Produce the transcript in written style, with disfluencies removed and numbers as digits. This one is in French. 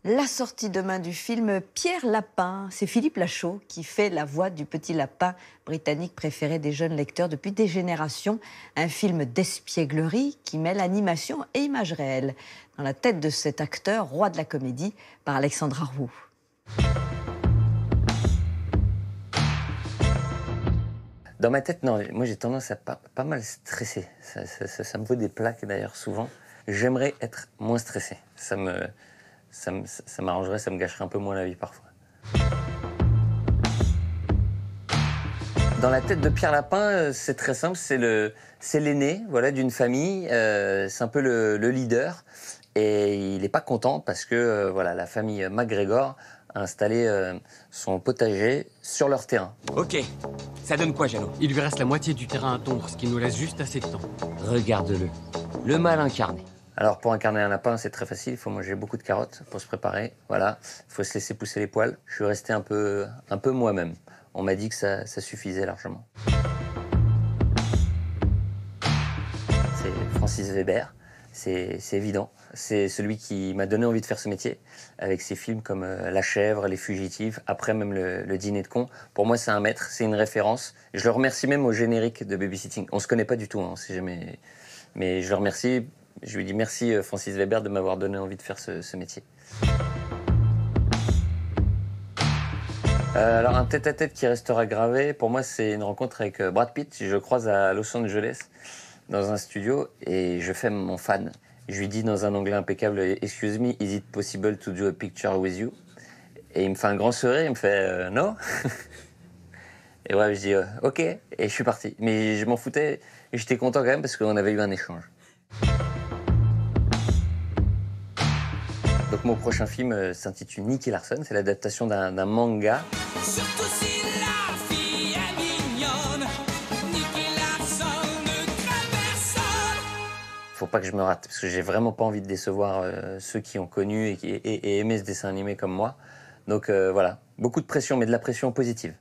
La sortie demain du film Pierre Lapin. C'est Philippe Lachaud qui fait la voix du petit lapin britannique préféré des jeunes lecteurs depuis des générations. Un film d'espièglerie qui mêle animation et images réelles. Dans la tête de cet acteur, roi de la comédie, par Alexandra Roux. Dans ma tête, non, moi j'ai tendance à pas mal stresser. Ça me vaut des plaques d'ailleurs souvent. J'aimerais être moins stressé. Ça m'arrangerait, ça me gâcherait un peu moins la vie parfois. Dans la tête de Pierre Lapin, c'est très simple, c'est l'aîné, voilà, d'une famille, c'est un peu le leader. Et il n'est pas content parce que voilà, la famille MacGregor a installé son potager sur leur terrain. Ok, ça donne quoi, Jeannot? Il lui reste la moitié du terrain à tondre, ce qui nous laisse juste assez de temps. Regarde-le, le mal incarné. Alors pour incarner un lapin, c'est très facile, il faut manger beaucoup de carottes pour se préparer, voilà. Il faut se laisser pousser les poils. Je suis resté un peu moi-même. On m'a dit que ça suffisait largement. C'est Francis Weber, c'est évident. C'est celui qui m'a donné envie de faire ce métier, avec ses films comme La Chèvre, Les Fugitifs, après même le Dîner de cons. Pour moi, c'est un maître, c'est une référence. Je le remercie même au générique de Babysitting. On se connaît pas du tout, hein, on sait jamais. Mais je le remercie. Je lui dis merci Francis Weber de m'avoir donné envie de faire ce métier. Alors un tête-à-tête qui restera gravé, pour moi c'est une rencontre avec Brad Pitt. Je le croise à Los Angeles dans un studio et je fais mon fan. Je lui dis dans un anglais impeccable « Excuse me, is it possible to do a picture with you ?» Et il me fait un grand sourire, il me fait « No ?» Et ouais, je dis « Ok » et je suis parti. Mais je m'en foutais et j'étais content quand même parce qu'on avait eu un échange. Donc mon prochain film s'intitule Nicky Larson, c'est l'adaptation d'un manga. Surtout si la fille est mignonne, Nicky Larson ne craint personne. Faut pas que je me rate, parce que j'ai vraiment pas envie de décevoir ceux qui ont connu et aimé ce dessin animé comme moi. Donc voilà, beaucoup de pression, mais de la pression positive.